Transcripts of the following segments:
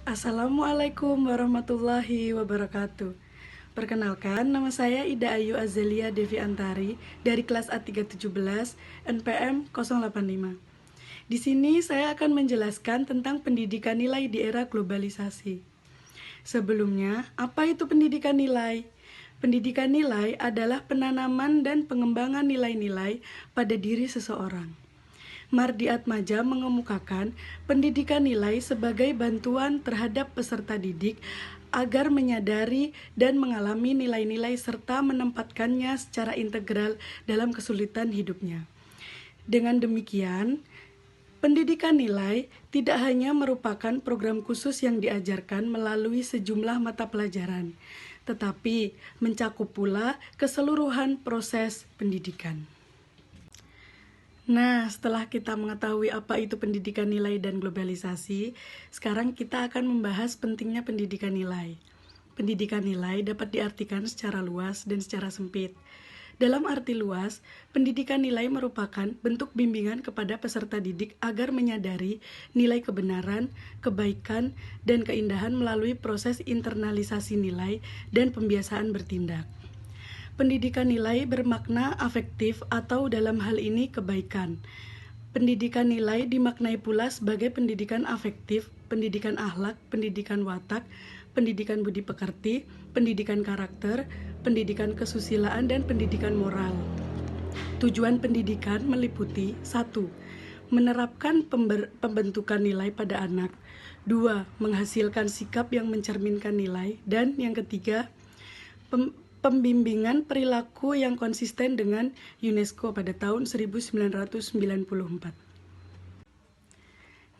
Assalamualaikum warahmatullahi wabarakatuh. Perkenalkan, nama saya Ida Ayu Azelia Devi Antari dari kelas A317 NPM 085. Di sini saya akan menjelaskan tentang pendidikan nilai di era globalisasi. Sebelumnya, apa itu pendidikan nilai? Pendidikan nilai adalah penanaman dan pengembangan nilai-nilai pada diri seseorang. Mardi Atmaja mengemukakan pendidikan nilai sebagai bantuan terhadap peserta didik agar menyadari dan mengalami nilai-nilai serta menempatkannya secara integral dalam kesulitan hidupnya. Dengan demikian, pendidikan nilai tidak hanya merupakan program khusus yang diajarkan melalui sejumlah mata pelajaran, tetapi mencakup pula keseluruhan proses pendidikan. Nah, setelah kita mengetahui apa itu pendidikan nilai dan globalisasi, sekarang kita akan membahas pentingnya pendidikan nilai. Pendidikan nilai dapat diartikan secara luas dan secara sempit. Dalam arti luas, pendidikan nilai merupakan bentuk bimbingan kepada peserta didik agar menyadari nilai kebenaran, kebaikan, dan keindahan melalui proses internalisasi nilai dan pembiasaan bertindak. Pendidikan nilai bermakna afektif atau dalam hal ini kebaikan. Pendidikan nilai dimaknai pula sebagai pendidikan afektif, pendidikan akhlak, pendidikan watak, pendidikan budi pekerti, pendidikan karakter, pendidikan kesusilaan, dan pendidikan moral. Tujuan pendidikan meliputi 1. Menerapkan pembentukan nilai pada anak. 2. Menghasilkan sikap yang mencerminkan nilai. Dan yang ketiga, pembimbingan perilaku yang konsisten dengan UNESCO pada tahun 1994.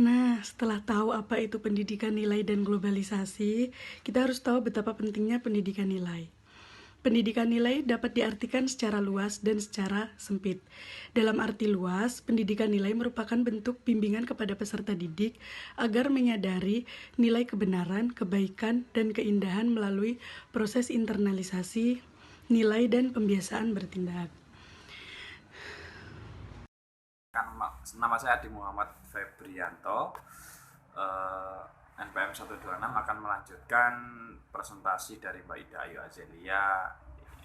Nah, setelah tahu apa itu pendidikan nilai dan globalisasi, kita harus tahu betapa pentingnya pendidikan nilai. Pendidikan nilai dapat diartikan secara luas dan secara sempit. Dalam arti luas, pendidikan nilai merupakan bentuk bimbingan kepada peserta didik agar menyadari nilai kebenaran, kebaikan, dan keindahan melalui proses internalisasi nilai dan pembiasaan bertindak. Nama saya Adi Muhammad Febrianto, NPM 126 akan melanjutkan presentasi dari Mbak Ida Ayu Azelia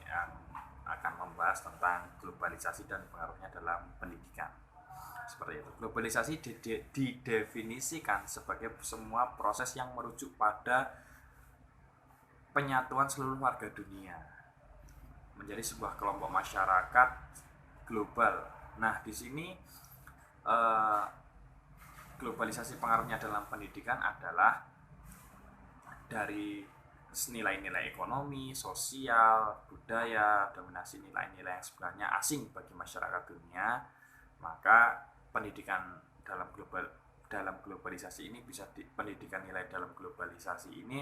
yang akan membahas tentang globalisasi dan pengaruhnya dalam pendidikan. Seperti itu. Globalisasi didefinisikan sebagai semua proses yang merujuk pada penyatuan seluruh warga dunia menjadi sebuah kelompok masyarakat global. Nah, di sini globalisasi pengaruhnya dalam pendidikan adalah dari nilai-nilai ekonomi, sosial, budaya, dominasi nilai-nilai yang sebenarnya asing bagi masyarakat dunia. Maka pendidikan dalam globalisasi ini pendidikan nilai dalam globalisasi ini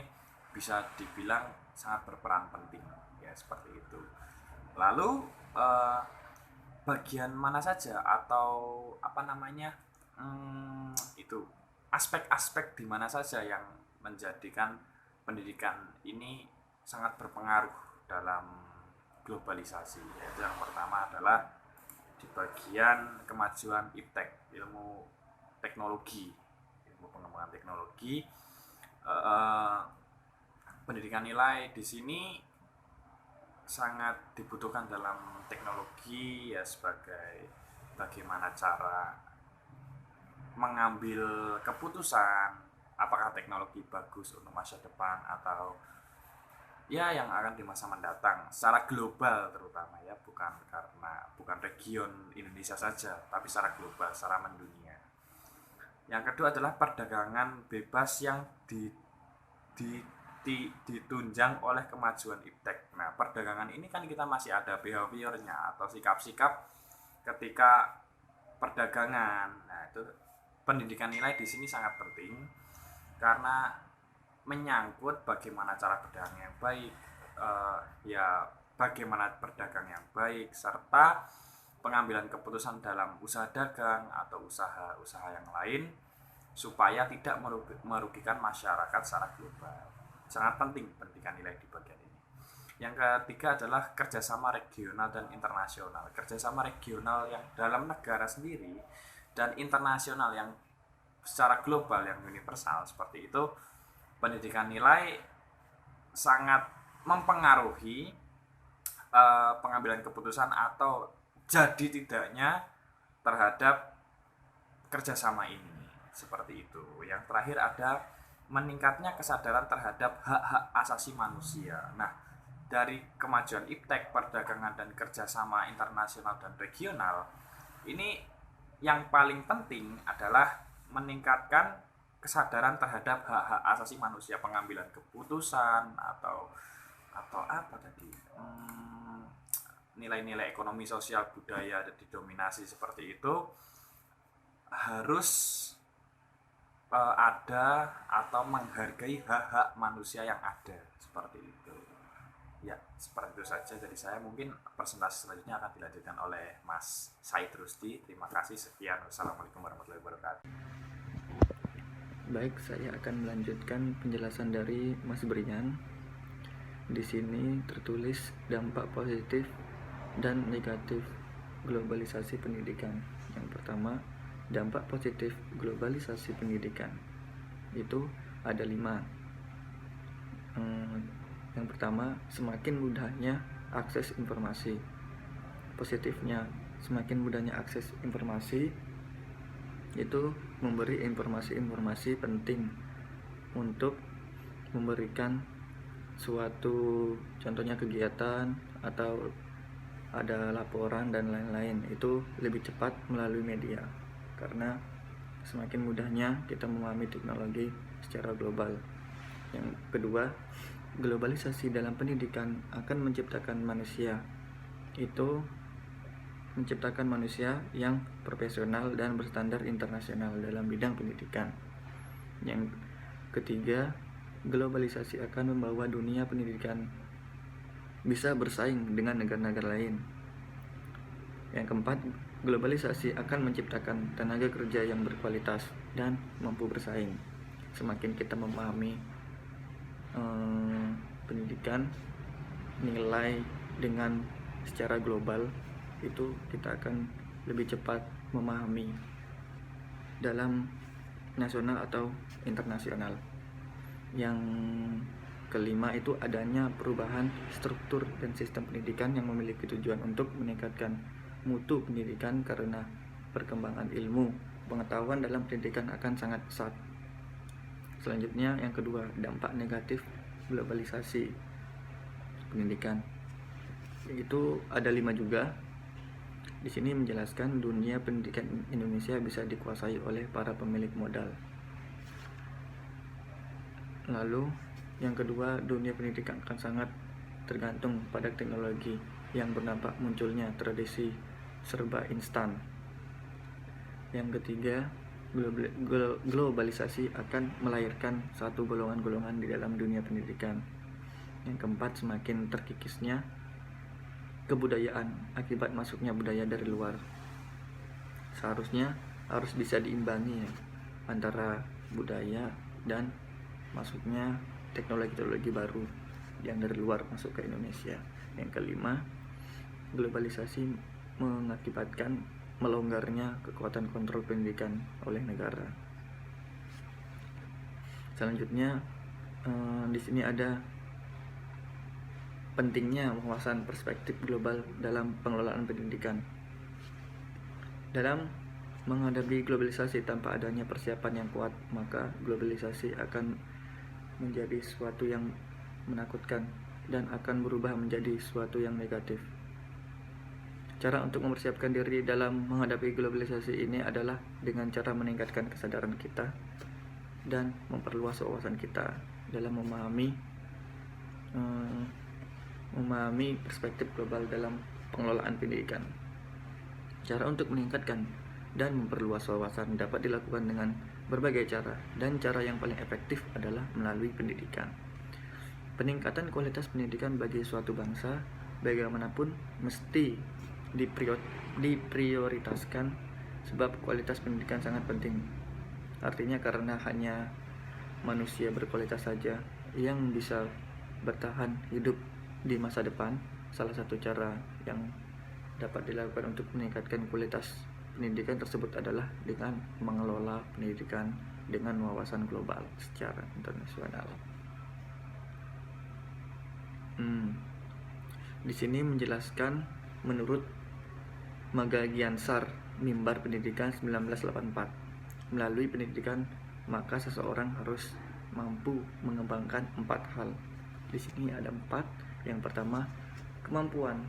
bisa dibilang sangat berperan penting, ya seperti itu. Lalu bagian mana saja atau itu aspek-aspek di mana saja yang menjadikan pendidikan ini sangat berpengaruh dalam globalisasi. Yaitu yang pertama adalah di bagian kemajuan iptek, ilmu teknologi, ilmu pengembangan teknologi. Pendidikan nilai di sini sangat dibutuhkan dalam teknologi, ya sebagai bagaimana cara mengambil keputusan apakah teknologi bagus untuk masa depan atau ya yang akan di masa mendatang secara global, terutama ya bukan region Indonesia saja tapi secara global, secara mendunia. Yang kedua adalah perdagangan bebas yang ditunjang oleh kemajuan iptek. Nah, perdagangan ini kan kita masih ada behaviornya atau sikap-sikap ketika perdagangan. Nah, itu pendidikan nilai di sini sangat penting karena menyangkut bagaimana cara berdagang yang baik, bagaimana berdagang yang baik, serta pengambilan keputusan dalam usaha dagang atau usaha yang lain supaya tidak merugikan masyarakat secara global. Sangat penting pendidikan nilai di bagian ini. Yang ketiga adalah kerjasama regional dan internasional. Kerjasama regional yang dalam negara sendiri dan internasional yang secara global yang universal seperti itu pendidikan nilai sangat mempengaruhi pengambilan keputusan atau jadi tidaknya terhadap kerjasama ini, seperti itu. Yang terakhir ada meningkatnya kesadaran terhadap hak-hak asasi manusia. Nah, dari kemajuan iptek, perdagangan dan kerjasama internasional dan regional, ini yang paling penting adalah meningkatkan kesadaran terhadap hak-hak asasi manusia, pengambilan keputusan atau apa tadi, nilai-nilai ekonomi sosial budaya didominasi seperti itu harus ada atau menghargai hak-hak manusia yang ada, seperti itu. Ya, seperti itu saja dari saya. Mungkin presentasi selanjutnya akan dilanjutkan oleh Mas Said Rusdi. Terima kasih, sekian. Wassalamualaikum warahmatullahi wabarakatuh. Baik, saya akan melanjutkan penjelasan dari Mas Brian. Di sini tertulis dampak positif dan negatif globalisasi pendidikan. Yang pertama, dampak positif globalisasi pendidikan itu ada 5. Yang pertama, semakin mudahnya akses informasi. Positifnya, semakin mudahnya akses informasi itu memberi informasi-informasi penting untuk memberikan suatu, contohnya kegiatan atau ada laporan dan lain-lain, itu lebih cepat melalui media karena semakin mudahnya kita memahami teknologi secara global. Yang kedua, globalisasi dalam pendidikan akan menciptakan manusia yang profesional dan berstandar internasional dalam bidang pendidikan. Yang ketiga, globalisasi akan membawa dunia pendidikan bisa bersaing dengan negara-negara lain. Yang keempat, globalisasi akan menciptakan tenaga kerja yang berkualitas dan mampu bersaing. Semakin kita memahami pendidikan nilai dengan secara global, itu kita akan lebih cepat memahami dalam nasional atau internasional. Yang kelima itu adanya perubahan struktur dan sistem pendidikan yang memiliki tujuan untuk meningkatkan mutu pendidikan karena perkembangan ilmu pengetahuan dalam pendidikan akan sangat pesat. Selanjutnya yang kedua, dampak negatif globalisasi pendidikan. Itu ada 5 juga. Di sini menjelaskan dunia pendidikan Indonesia bisa dikuasai oleh para pemilik modal. Lalu yang kedua, dunia pendidikan akan sangat tergantung pada teknologi yang berdampak munculnya tradisi serba instan. Yang ketiga, globalisasi akan melahirkan satu golongan-golongan di dalam dunia pendidikan. Yang keempat, semakin terkikisnya kebudayaan akibat masuknya budaya dari luar. Seharusnya harus bisa diimbangi ya, antara budaya dan masuknya teknologi-teknologi baru yang dari luar masuk ke Indonesia. Yang kelima, globalisasi mengakibatkan melonggarnya kekuatan kontrol pendidikan oleh negara. Selanjutnya di sini ada pentingnya penguasaan perspektif global dalam pengelolaan pendidikan. Dalam menghadapi globalisasi tanpa adanya persiapan yang kuat, maka globalisasi akan menjadi sesuatu yang menakutkan dan akan berubah menjadi sesuatu yang negatif. Cara untuk mempersiapkan diri dalam menghadapi globalisasi ini adalah dengan cara meningkatkan kesadaran kita dan memperluas wawasan kita dalam memahami perspektif global dalam pengelolaan pendidikan. Cara untuk meningkatkan dan memperluas wawasan dapat dilakukan dengan berbagai cara, dan cara yang paling efektif adalah melalui pendidikan. Peningkatan kualitas pendidikan bagi suatu bangsa bagaimanapun mesti diprioritaskan, sebab kualitas pendidikan sangat penting. Artinya karena hanya manusia berkualitas saja yang bisa bertahan hidup di masa depan. Salah satu cara yang dapat dilakukan untuk meningkatkan kualitas pendidikan tersebut adalah dengan mengelola pendidikan dengan wawasan global secara internasional. Di sini menjelaskan menurut Magagiansar, Mimbar Pendidikan 1984, melalui pendidikan maka seseorang harus mampu mengembangkan 4 hal. Di sini ada 4. Yang pertama, kemampuan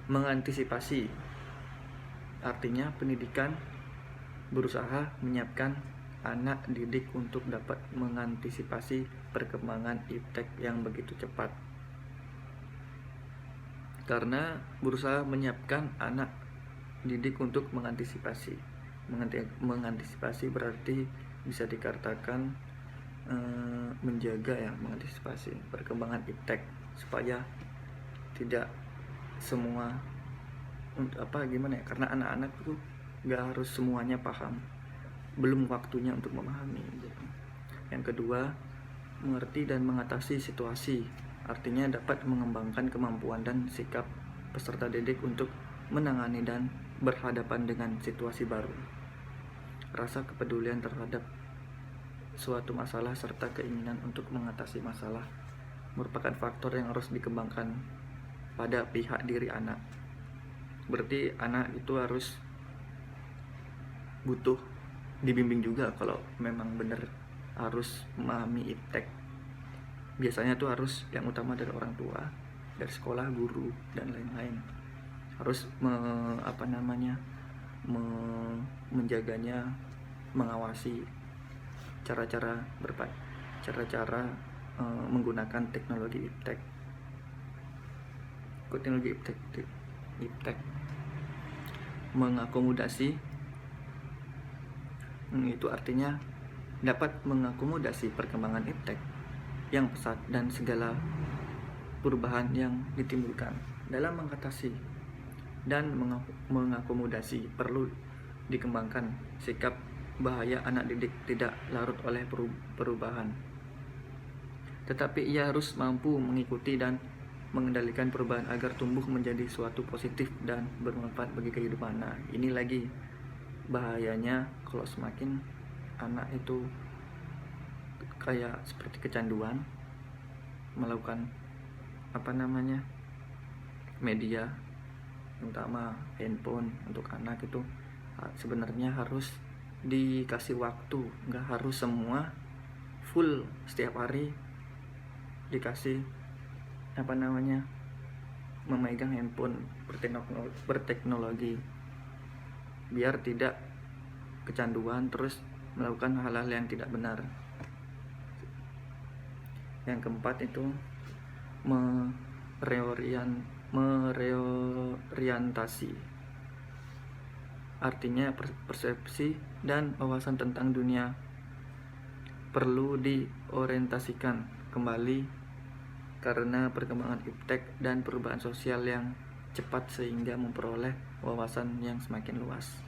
mengantisipasi. Artinya pendidikan berusaha menyiapkan anak didik untuk dapat mengantisipasi perkembangan iptek yang begitu cepat. Karena berusaha menyiapkan anak didik untuk mengantisipasi. Mengantisipasi berarti bisa dikatakan menjaga mengantisipasi perkembangan iptek supaya tidak semua karena anak-anak itu nggak harus semuanya paham, belum waktunya untuk memahami gitu. Yang kedua, mengerti dan mengatasi situasi, artinya dapat mengembangkan kemampuan dan sikap peserta didik untuk menangani dan berhadapan dengan situasi baru. Rasa kepedulian terhadap suatu masalah serta keinginan untuk mengatasi masalah merupakan faktor yang harus dikembangkan pada pihak diri anak. Berarti anak itu harus butuh dibimbing juga kalau memang benar harus memahami iptek. Biasanya tuh harus yang utama dari orang tua, dari sekolah, guru dan lain-lain. Harus menjaganya, mengawasi cara-cara menggunakan teknologi iptek. Teknologi iptek mengakomodasi, itu artinya dapat mengakomodasi perkembangan iptek yang pesat dan segala perubahan yang ditimbulkan. Dalam mengatasi dan mengakomodasi perlu dikembangkan sikap bahaya anak didik tidak larut oleh perubahan, tetapi ia harus mampu mengikuti dan mengendalikan perubahan agar tumbuh menjadi suatu positif dan bermanfaat bagi kehidupan. Nah, ini lagi bahayanya kalau semakin anak itu kayak seperti kecanduan melakukan media, terutama handphone untuk anak itu sebenarnya harus dikasih waktu, nggak harus semua full setiap hari dikasih memegang handphone berteknologi, biar tidak kecanduan terus melakukan hal-hal yang tidak benar. Yang keempat itu mereorientasi, artinya persepsi dan wawasan tentang dunia perlu diorientasikan kembali karena perkembangan iptek dan perubahan sosial yang cepat sehingga memperoleh wawasan yang semakin luas.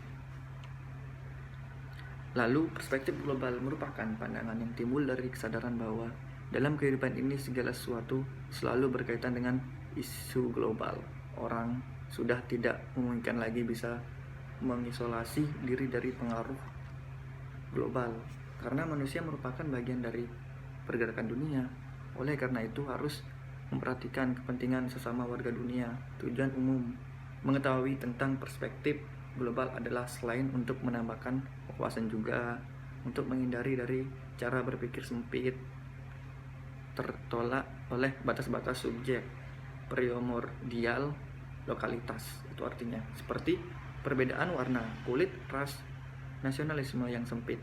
Lalu, perspektif global merupakan pandangan yang timbul dari kesadaran bahwa dalam kehidupan ini segala sesuatu selalu berkaitan dengan isu global. Orang sudah tidak memungkinkan lagi bisa mengisolasi diri dari pengaruh global karena manusia merupakan bagian dari pergerakan dunia. Oleh karena itu harus memperhatikan kepentingan sesama warga dunia. Tujuan umum mengetahui tentang perspektif global adalah selain untuk menambahkan wawasan juga untuk menghindari dari cara berpikir sempit, tertolak oleh batas-batas subjek, primordial, lokalitas. Itu artinya seperti perbedaan warna, kulit, ras, nasionalisme yang sempit.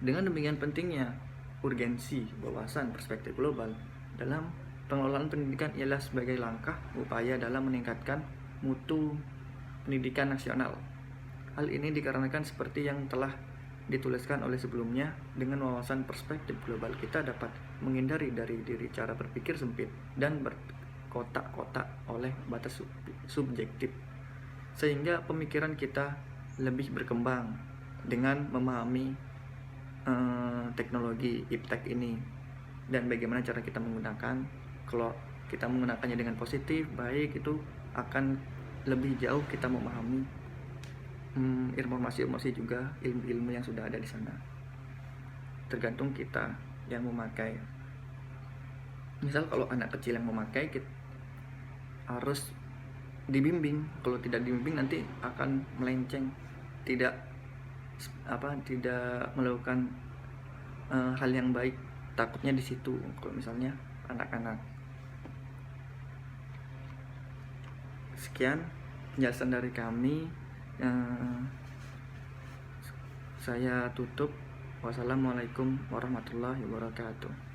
Dengan demikian pentingnya urgensi wawasan perspektif global dalam pengelolaan pendidikan ialah sebagai langkah upaya dalam meningkatkan mutu pendidikan nasional. Hal ini dikarenakan seperti yang telah dituliskan oleh sebelumnya, dengan wawasan perspektif global kita dapat menghindari dari diri cara berpikir sempit dan berkotak-kotak oleh batas subjektif, sehingga pemikiran kita lebih berkembang dengan memahami teknologi iptek ini dan bagaimana cara kita menggunakan. Kalau kita menggunakannya dengan positif, baik, itu akan lebih jauh kita memahami informasi juga ilmu-ilmu yang sudah ada di sana. tergantung kita yang memakai. Misal kalau anak kecil yang memakai, kita harus dibimbing. Kalau tidak dibimbing nanti akan melenceng, tidak melakukan hal yang baik. Takutnya di situ kalau misalnya anak-anak. Sekian penjelasan dari kami. Saya tutup. Wassalamualaikum warahmatullahi wabarakatuh.